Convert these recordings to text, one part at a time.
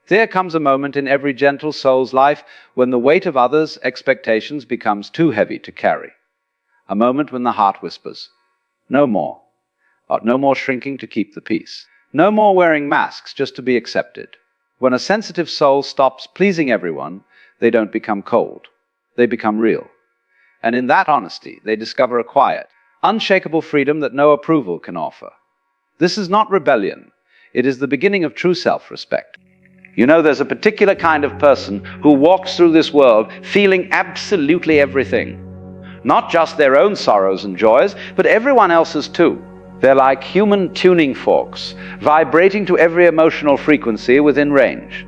There comes a moment in every gentle soul's life when the weight of others' expectations becomes too heavy to carry. A moment when the heart whispers, no more. No more shrinking to keep the peace. No more wearing masks just to be accepted. When a sensitive soul stops pleasing everyone, they don't become cold. They become real. And in that honesty, they discover a quiet, unshakable freedom that no approval can offer. This is not rebellion. It is the beginning of true self-respect. You know, there's a particular kind of person who walks through this world feeling absolutely everything. Not just their own sorrows and joys, but everyone else's too. They're like human tuning forks, vibrating to every emotional frequency within range.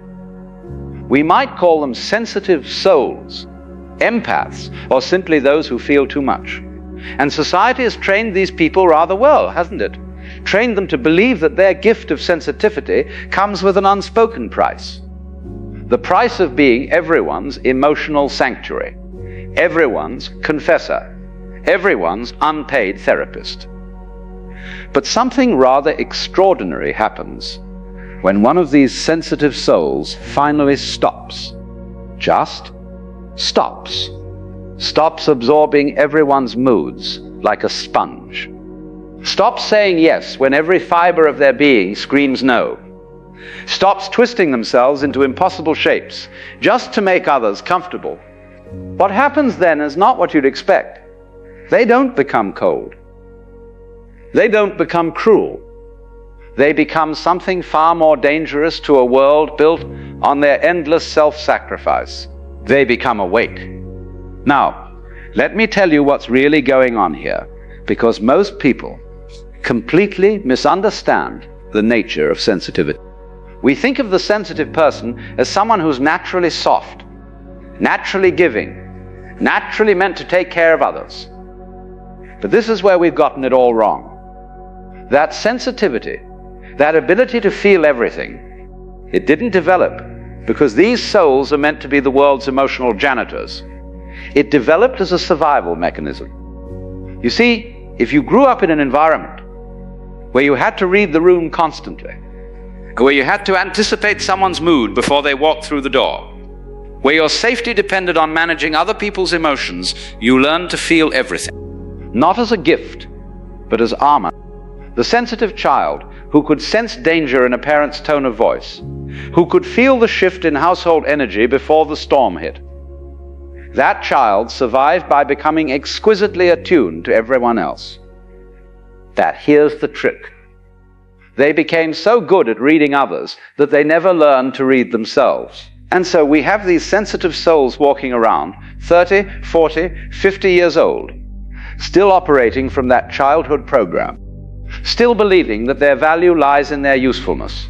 We might call them sensitive souls, empaths, or simply those who feel too much. And society has trained these people rather well, hasn't it? Trained them to believe that their gift of sensitivity comes with an unspoken price. The price of being everyone's emotional sanctuary, everyone's confessor, everyone's unpaid therapist. But something rather extraordinary happens when one of these sensitive souls finally stops. Just stops. Stops absorbing everyone's moods like a sponge. Stops saying yes when every fiber of their being screams no. Stops twisting themselves into impossible shapes just to make others comfortable. What happens then is not what you'd expect. They don't become cold. They don't become cruel. They become something far more dangerous to a world built on their endless self-sacrifice. They become awake. Now, let me tell you what's really going on here, because most people completely misunderstand the nature of sensitivity. We think of the sensitive person as someone who's naturally soft, naturally giving, naturally meant to take care of others. But this is where we've gotten it all wrong. That sensitivity, that ability to feel everything, it didn't develop because these souls are meant to be the world's emotional janitors. It developed as a survival mechanism. You see, if you grew up in an environment where you had to read the room constantly, where you had to anticipate someone's mood before they walked through the door, where your safety depended on managing other people's emotions, you learned to feel everything. Not as a gift, but as armor. The sensitive child who could sense danger in a parent's tone of voice, who could feel the shift in household energy before the storm hit. That child survived by becoming exquisitely attuned to everyone else. That here's the trick. They became so good at reading others that they never learned to read themselves. And so we have these sensitive souls walking around, 30, 40, 50 years old, still operating from that childhood program, still believing that their value lies in their usefulness,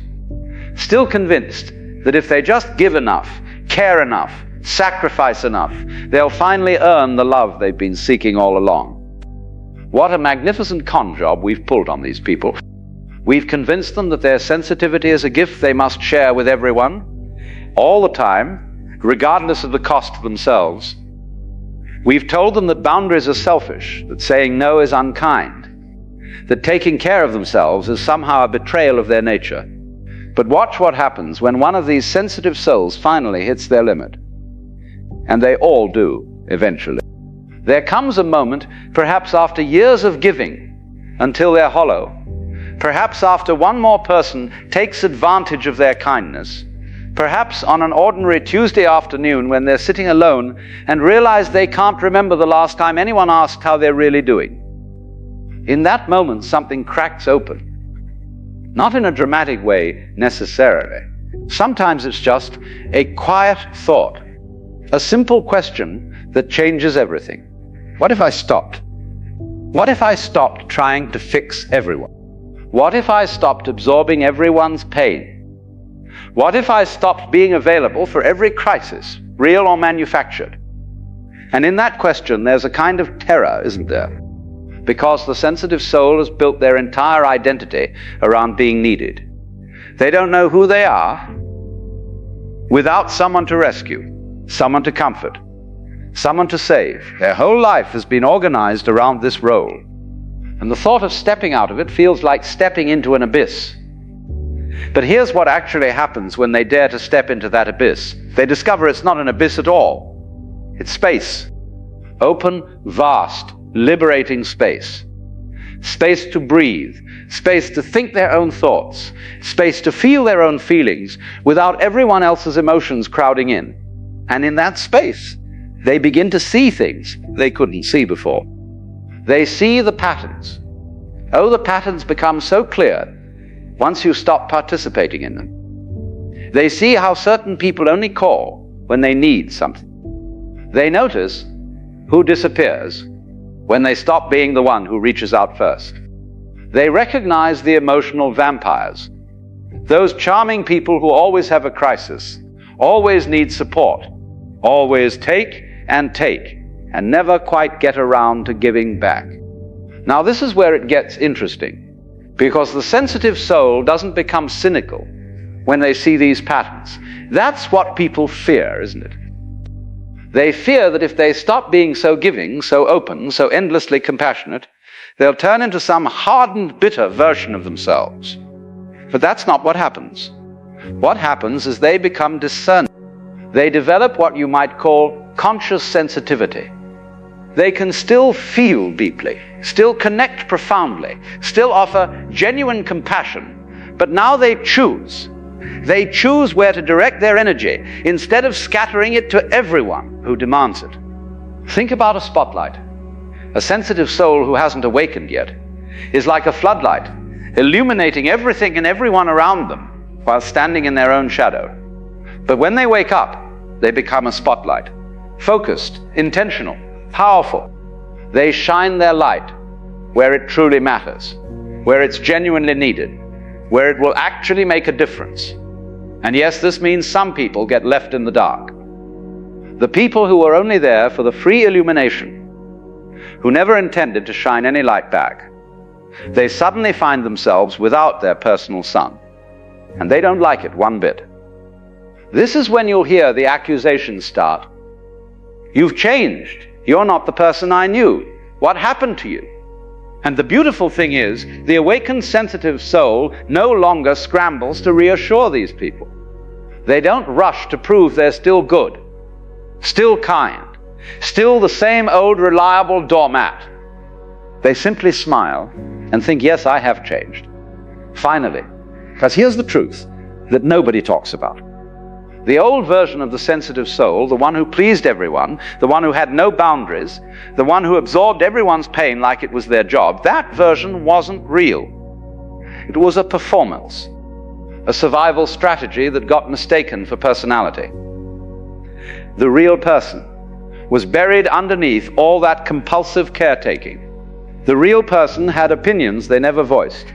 still convinced that if they just give enough, care enough, sacrifice enough, they'll finally earn the love they've been seeking all along. What a magnificent con job we've pulled on these people. We've convinced them that their sensitivity is a gift they must share with everyone, all the time, regardless of the cost to themselves. We've told them that boundaries are selfish, that saying no is unkind, that taking care of themselves is somehow a betrayal of their nature. But watch what happens when one of these sensitive souls finally hits their limit. And they all do, eventually. There comes a moment, perhaps after years of giving, until they're hollow. Perhaps after one more person takes advantage of their kindness. Perhaps on an ordinary Tuesday afternoon when they're sitting alone and realize they can't remember the last time anyone asked how they're really doing. In that moment, something cracks open. Not in a dramatic way, necessarily. Sometimes it's just a quiet thought, a simple question that changes everything. What if I stopped? What if I stopped trying to fix everyone? What if I stopped absorbing everyone's pain? What if I stopped being available for every crisis, real or manufactured? And in that question, there's a kind of terror, isn't there? Because the sensitive soul has built their entire identity around being needed. They don't know who they are without someone to rescue, someone to comfort, someone to save. Their whole life has been organized around this role. And the thought of stepping out of it feels like stepping into an abyss. But here's what actually happens when they dare to step into that abyss. They discover it's not an abyss at all. It's space. Open, vast, liberating space. Space to breathe. Space to think their own thoughts. Space to feel their own feelings without everyone else's emotions crowding in. And in that space, they begin to see things they couldn't see before. They see the patterns. Oh, the patterns become so clear once you stop participating in them. They see how certain people only call when they need something. They notice who disappears when they stop being the one who reaches out first. They recognize the emotional vampires, those charming people who always have a crisis, always need support, always take and never quite get around to giving back. Now this is where it gets interesting, because the sensitive soul doesn't become cynical when they see these patterns. That's what people fear, isn't it? They fear that if they stop being so giving, so open, so endlessly compassionate, they'll turn into some hardened, bitter version of themselves. But that's not what happens. What happens is they become discerning. They develop what you might call conscious sensitivity. They can still feel deeply, still connect profoundly, still offer genuine compassion, but now they choose. They choose where to direct their energy instead of scattering it to everyone who demands it. Think about a spotlight. A sensitive soul who hasn't awakened yet is like a floodlight, illuminating everything and everyone around them while standing in their own shadow. But when they wake up, they become a spotlight, focused, intentional, powerful. They shine their light where it truly matters, where it's genuinely needed, where it will actually make a difference. And yes, this means some people get left in the dark. The people who are only there for the free illumination, who never intended to shine any light back, they suddenly find themselves without their personal sun. And they don't like it one bit. This is when you'll hear the accusations start. You've changed. You're not the person I knew. What happened to you? And the beautiful thing is, the awakened sensitive soul no longer scrambles to reassure these people. They don't rush to prove they're still good, still kind, still the same old reliable doormat. They simply smile and think, yes, I have changed. Finally. Because here's the truth that nobody talks about. The old version of the sensitive soul, the one who pleased everyone, the one who had no boundaries, the one who absorbed everyone's pain like it was their job, that version wasn't real. It was a performance, a survival strategy that got mistaken for personality. The real person was buried underneath all that compulsive caretaking. The real person had opinions they never voiced,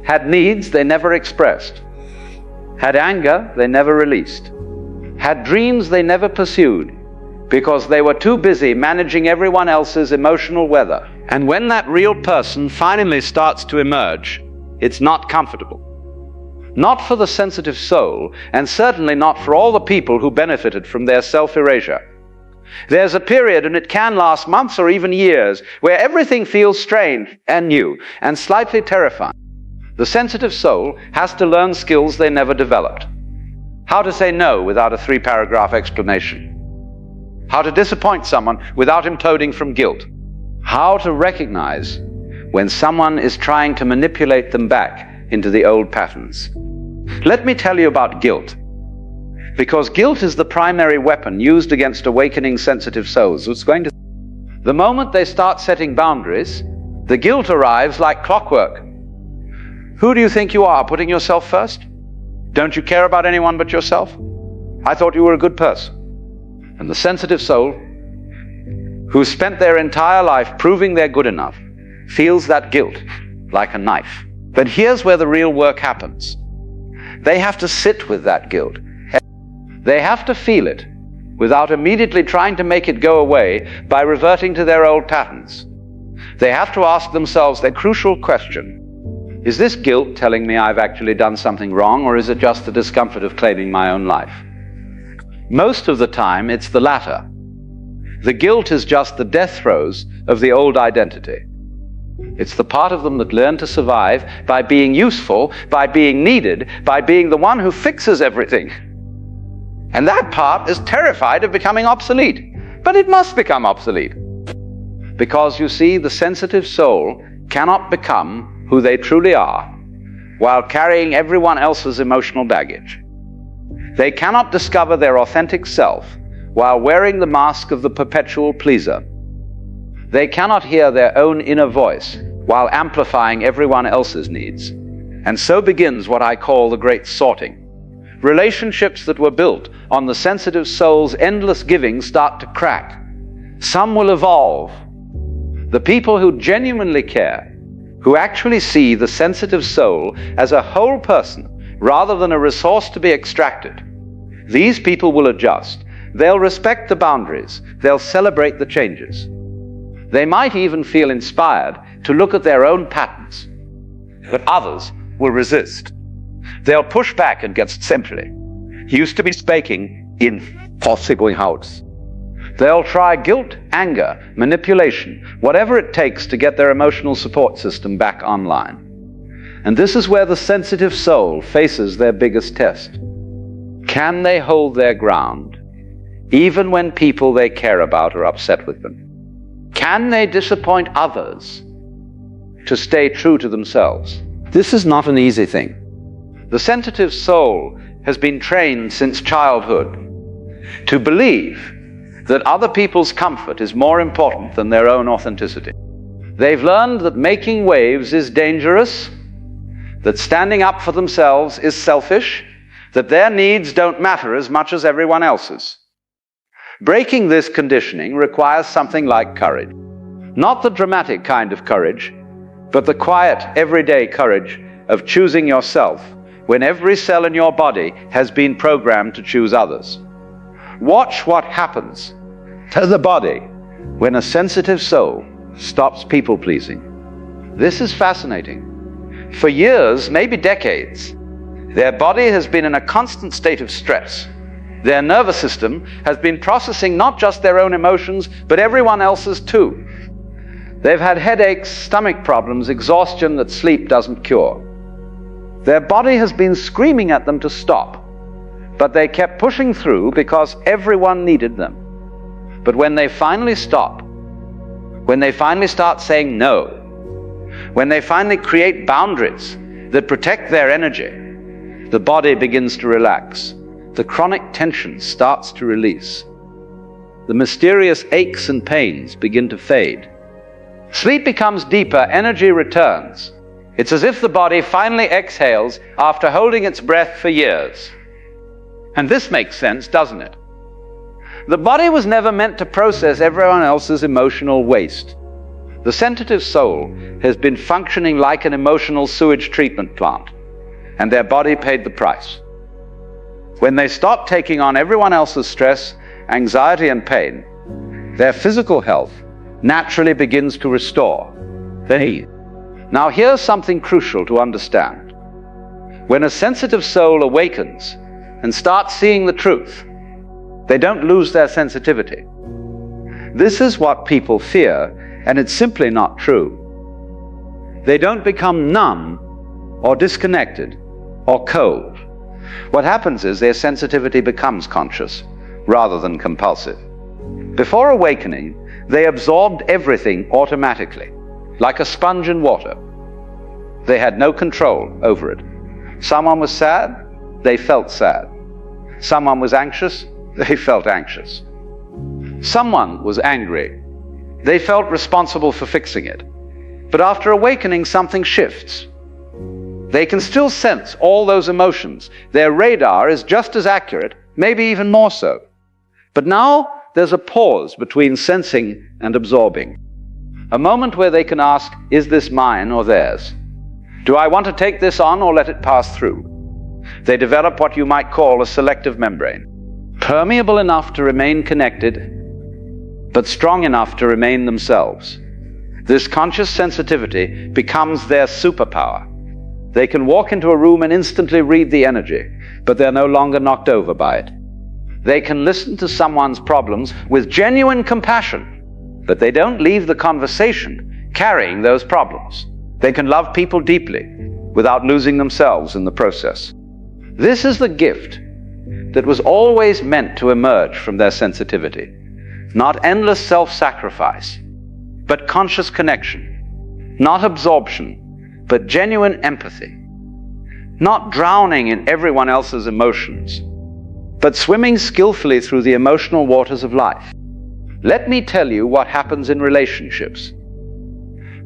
had needs they never expressed, had anger they never released, had dreams they never pursued, because they were too busy managing everyone else's emotional weather. And when that real person finally starts to emerge, it's not comfortable. Not for the sensitive soul, and certainly not for all the people who benefited from their self-erasure. There's a period, and it can last months or even years, where everything feels strange and new and slightly terrifying. The sensitive soul has to learn skills they never developed. How to say no without a 3-paragraph explanation. How to disappoint someone without imploding from guilt. How to recognize when someone is trying to manipulate them back into the old patterns. Let me tell you about guilt. Because guilt is the primary weapon used against awakening sensitive souls. The moment they start setting boundaries, the guilt arrives like clockwork. Who do you think you are, putting yourself first? Don't you care about anyone but yourself? I thought you were a good person. And the sensitive soul, who spent their entire life proving they're good enough, feels that guilt like a knife. But here's where the real work happens. They have to sit with that guilt. They have to feel it without immediately trying to make it go away by reverting to their old patterns. They have to ask themselves the crucial question: is this guilt telling me I've actually done something wrong, or is it just the discomfort of claiming my own life? Most of the time, it's the latter. The guilt is just the death throes of the old identity. It's the part of them that learned to survive by being useful, by being needed, by being the one who fixes everything. And that part is terrified of becoming obsolete. But it must become obsolete. Because you see, the sensitive soul cannot become who they truly are while carrying everyone else's emotional baggage. They cannot discover their authentic self while wearing the mask of the perpetual pleaser. They cannot hear their own inner voice while amplifying everyone else's needs. And so begins what I call the great sorting. Relationships that were built on the sensitive soul's endless giving start to crack. Some will evolve. The people who genuinely care, who actually see the sensitive soul as a whole person rather than a resource to be extracted, these people will adjust. They'll respect the boundaries. They'll celebrate the changes. They might even feel inspired to look at their own patterns. But others will resist. They'll push back against simply. Used to be speaking in possible house. They'll try guilt, anger, manipulation, whatever it takes to get their emotional support system back online. And this is where the sensitive soul faces their biggest test. Can they hold their ground, even when people they care about are upset with them? Can they disappoint others to stay true to themselves? This is not an easy thing. The sensitive soul has been trained since childhood to believe that other people's comfort is more important than their own authenticity. They've learned that making waves is dangerous, that standing up for themselves is selfish, that their needs don't matter as much as everyone else's. Breaking this conditioning requires something like courage. Not the dramatic kind of courage, but the quiet, everyday courage of choosing yourself when every cell in your body has been programmed to choose others. Watch what happens to the body when a sensitive soul stops people-pleasing. This is fascinating. For years, maybe decades, their body has been in a constant state of stress. Their nervous system has been processing not just their own emotions, but everyone else's too. They've had headaches, stomach problems, exhaustion that sleep doesn't cure. Their body has been screaming at them to stop, but they kept pushing through because everyone needed them. But when they finally stop, when they finally start saying no, when they finally create boundaries that protect their energy, the body begins to relax. The chronic tension starts to release. The mysterious aches and pains begin to fade. Sleep becomes deeper, energy returns. It's as if the body finally exhales after holding its breath for years. And this makes sense, doesn't it? The body was never meant to process everyone else's emotional waste. The sensitive soul has been functioning like an emotional sewage treatment plant, and their body paid the price. When they stopped taking on everyone else's stress, anxiety, and pain, their physical health naturally begins to restore. Now here's something crucial to understand. When a sensitive soul awakens and starts seeing the truth, they don't lose their sensitivity. This is what people fear, and it's simply not true. They don't become numb or disconnected or cold. What happens is their sensitivity becomes conscious rather than compulsive. Before awakening, they absorbed everything automatically, like a sponge in water. They had no control over it. Someone was sad, they felt sad. Someone was anxious, they felt anxious. Someone was angry, they felt responsible for fixing it. But after awakening, something shifts. They can still sense all those emotions. Their radar is just as accurate, maybe even more so. But now there's a pause between sensing and absorbing. A moment where they can ask, is this mine or theirs? Do I want to take this on or let it pass through? They develop what you might call a selective membrane, permeable enough to remain connected, but strong enough to remain themselves. This conscious sensitivity becomes their superpower. They can walk into a room and instantly read the energy, but they're no longer knocked over by it. They can listen to someone's problems with genuine compassion, but they don't leave the conversation carrying those problems. They can love people deeply without losing themselves in the process. This is the gift that was always meant to emerge from their sensitivity. Not endless self-sacrifice, but conscious connection. Not absorption, but genuine empathy. Not drowning in everyone else's emotions, but swimming skillfully through the emotional waters of life. Let me tell you what happens in relationships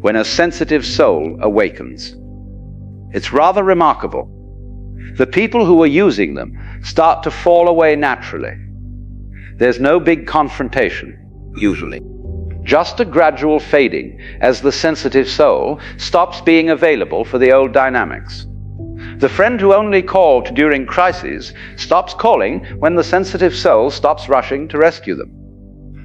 when a sensitive soul awakens. It's rather remarkable. The people who are using them start to fall away naturally. There's no big confrontation, usually. Just a gradual fading as the sensitive soul stops being available for the old dynamics. The friend who only called during crises stops calling when the sensitive soul stops rushing to rescue them.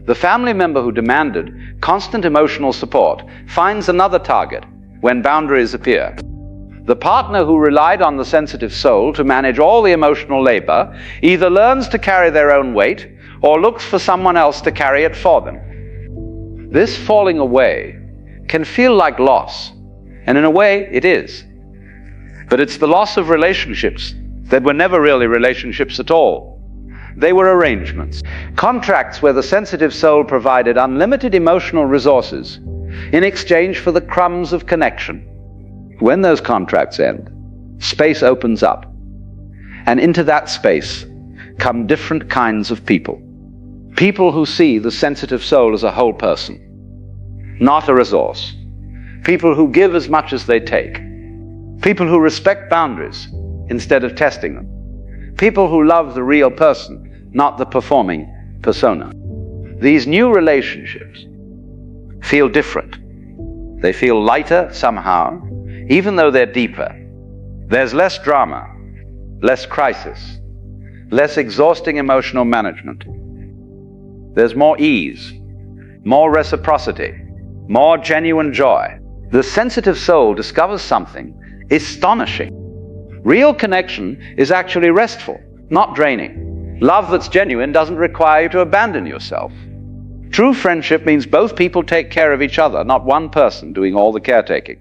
The family member who demanded constant emotional support finds another target when boundaries appear. The partner who relied on the sensitive soul to manage all the emotional labor either learns to carry their own weight or looks for someone else to carry it for them. This falling away can feel like loss, and in a way it is. But it's the loss of relationships that were never really relationships at all. They were arrangements, contracts where the sensitive soul provided unlimited emotional resources in exchange for the crumbs of connection. When those contracts end, space opens up, and into that space come different kinds of people. People who see the sensitive soul as a whole person, not a resource. People who give as much as they take. People who respect boundaries instead of testing them. People who love the real person, not the performing persona. These new relationships feel different. They feel lighter somehow, even though they're deeper. There's less drama, less crisis, less exhausting emotional management. There's more ease, more reciprocity, more genuine joy. The sensitive soul discovers something astonishing. Real connection is actually restful, not draining. Love that's genuine doesn't require you to abandon yourself. True friendship means both people take care of each other, not one person doing all the caretaking.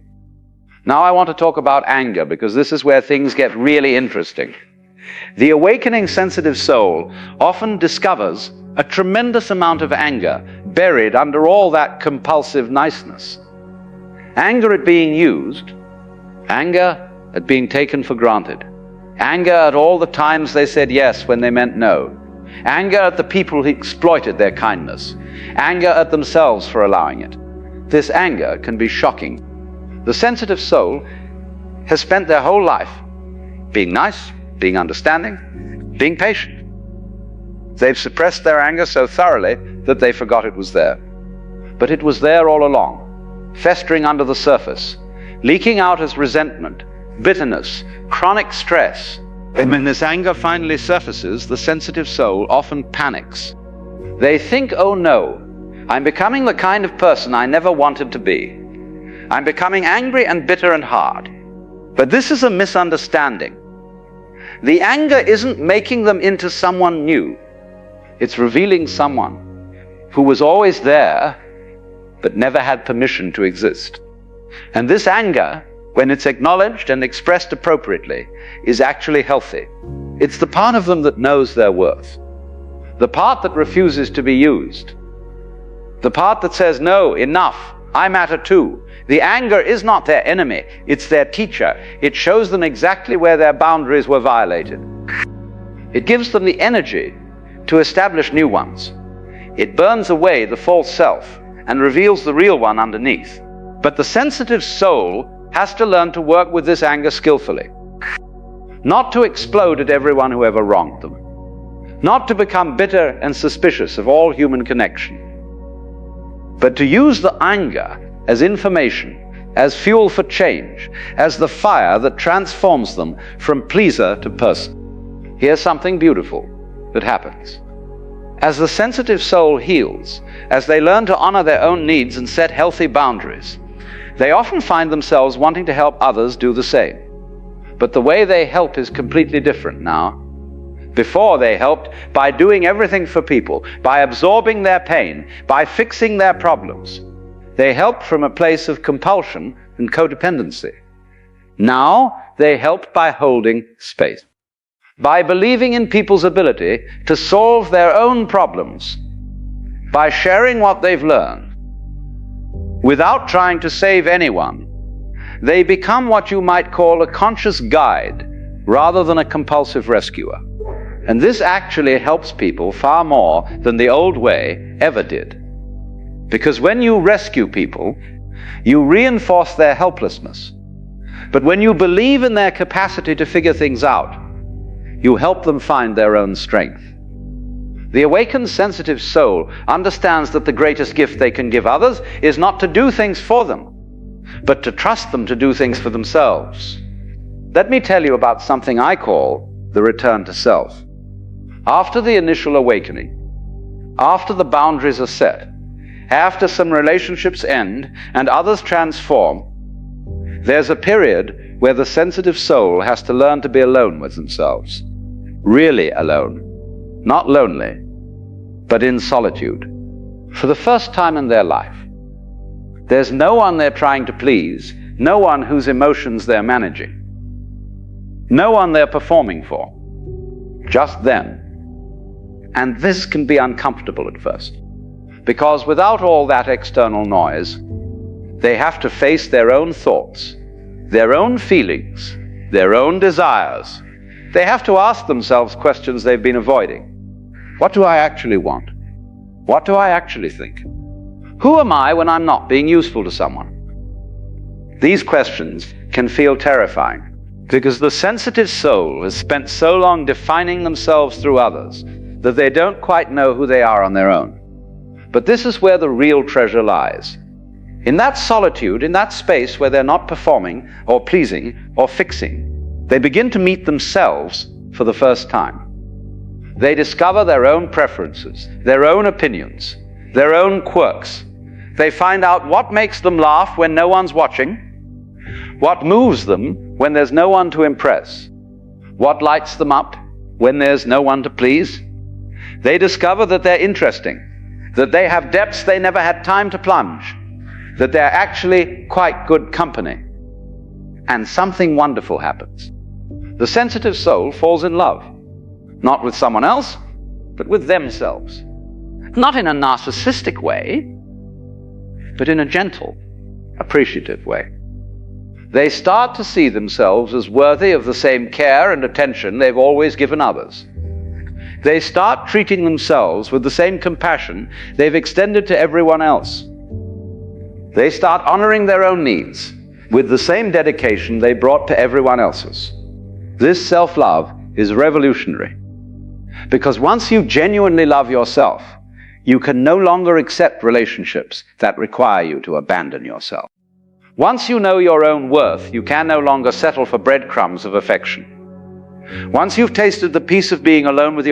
Now I want to talk about anger, because this is where things get really interesting. The awakening sensitive soul often discovers a tremendous amount of anger buried under all that compulsive niceness. Anger at being used, anger at being taken for granted, anger at all the times they said yes when they meant no, anger at the people who exploited their kindness, anger at themselves for allowing it. This anger can be shocking. The sensitive soul has spent their whole life being nice, being understanding, being patient. They've suppressed their anger so thoroughly that they forgot it was there. But it was there all along, festering under the surface, leaking out as resentment, bitterness, chronic stress. And when this anger finally surfaces, the sensitive soul often panics. They think, oh no, I'm becoming the kind of person I never wanted to be. I'm becoming angry and bitter and hard. But this is a misunderstanding. The anger isn't making them into someone new. It's revealing someone who was always there, but never had permission to exist. And this anger, when it's acknowledged and expressed appropriately, is actually healthy. It's the part of them that knows their worth. The part that refuses to be used. The part that says, no, enough, I matter too. The anger is not their enemy, it's their teacher. It shows them exactly where their boundaries were violated. It gives them the energy to establish new ones. It burns away the false self and reveals the real one underneath. But the sensitive soul has to learn to work with this anger skillfully. Not to explode at everyone who ever wronged them. Not to become bitter and suspicious of all human connection. But to use the anger as information, as fuel for change, as the fire that transforms them from pleaser to person. Here's something beautiful that happens. As the sensitive soul heals, as they learn to honor their own needs and set healthy boundaries, they often find themselves wanting to help others do the same. But the way they help is completely different now. Before they helped by doing everything for people, by absorbing their pain, by fixing their problems. They helped from a place of compulsion and codependency. Now they help by holding space, by believing in people's ability to solve their own problems, by sharing what they've learned. Without trying to save anyone, they become what you might call a conscious guide rather than a compulsive rescuer. And this actually helps people far more than the old way ever did. Because when you rescue people, you reinforce their helplessness. But when you believe in their capacity to figure things out, you help them find their own strength. The awakened sensitive soul understands that the greatest gift they can give others is not to do things for them, but to trust them to do things for themselves. Let me tell you about something I call the return to self. After the initial awakening, after the boundaries are set, after some relationships end and others transform, there's a period where the sensitive soul has to learn to be alone with themselves. Really alone. Not lonely, but in solitude. For the first time in their life. There's no one they're trying to please, no one whose emotions they're managing, no one they're performing for, just them. And this can be uncomfortable at first, because without all that external noise, they have to face their own thoughts, their own feelings, their own desires. They have to ask themselves questions they've been avoiding. What do I actually want? What do I actually think? Who am I when I'm not being useful to someone? These questions can feel terrifying, because the sensitive soul has spent so long defining themselves through others that they don't quite know who they are on their own. But this is where the real treasure lies. In that solitude, in that space where they're not performing or pleasing or fixing, they begin to meet themselves for the first time. They discover their own preferences, their own opinions, their own quirks. They find out what makes them laugh when no one's watching, what moves them when there's no one to impress, what lights them up when there's no one to please. They discover that they're interesting, that they have depths they never had time to plunge, that they're actually quite good company. And something wonderful happens. The sensitive soul falls in love, not with someone else, but with themselves. Not in a narcissistic way, but in a gentle, appreciative way. They start to see themselves as worthy of the same care and attention they've always given others. They start treating themselves with the same compassion they've extended to everyone else. They start honoring their own needs with the same dedication they brought to everyone else's. This self-love is revolutionary, because once you genuinely love yourself, you can no longer accept relationships that require you to abandon yourself. Once you know your own worth, you can no longer settle for breadcrumbs of affection. Once you've tasted the peace of being alone with